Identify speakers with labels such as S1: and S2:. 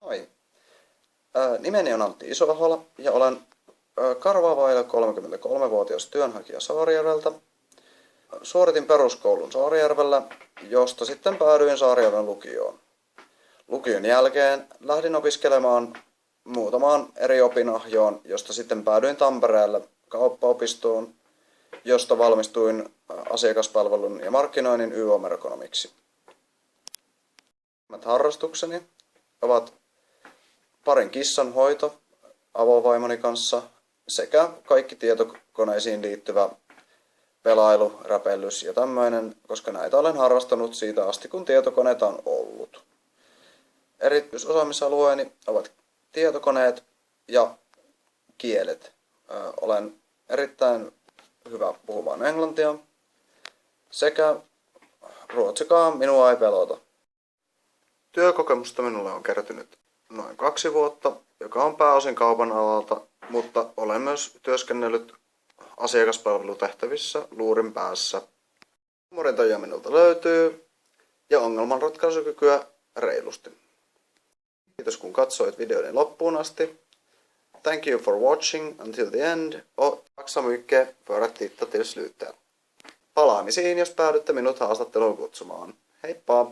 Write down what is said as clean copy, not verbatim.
S1: Moi. Nimeni on Antti Isoahola ja olen karvaavailla 33-vuotias työnhakija Saarijärveltä. Suoritin peruskoulun Saarijärvellä, josta sitten päädyin Saarijärven lukioon. Lukion jälkeen lähdin opiskelemaan muutamaan eri opinahjoon, josta sitten päädyin Tampereelle kauppaopistoon, josta valmistuin asiakaspalvelun ja markkinoinnin YO-merkonomiksi. Harrastukseni ovat parin kissan hoito avovaimoni kanssa sekä kaikki tietokoneisiin liittyvä pelailu, räpellys ja tämmöinen, koska näitä olen harrastanut siitä asti, kun tietokoneita on ollut. Erityisosaamisalueeni ovat tietokoneet ja kielet. Olen erittäin hyvä puhumaan englantia sekä ruotsikaan minua ei pelota. Työkokemusta minulle on kertynyt noin 2 vuotta, joka on pääosin kaupan alalta, mutta olen myös työskennellyt asiakaspalvelutehtävissä luurin päässä. Huumorintajua minulta löytyy ja ongelmanratkaisukykyä reilusti. Kiitos kun katsoit videoni loppuun asti. Thank you for watching until the end och tack så mycket för att titta till slutet. Palaamisiin, jos päädytte minut haastatteluun kutsumaan. Heippa!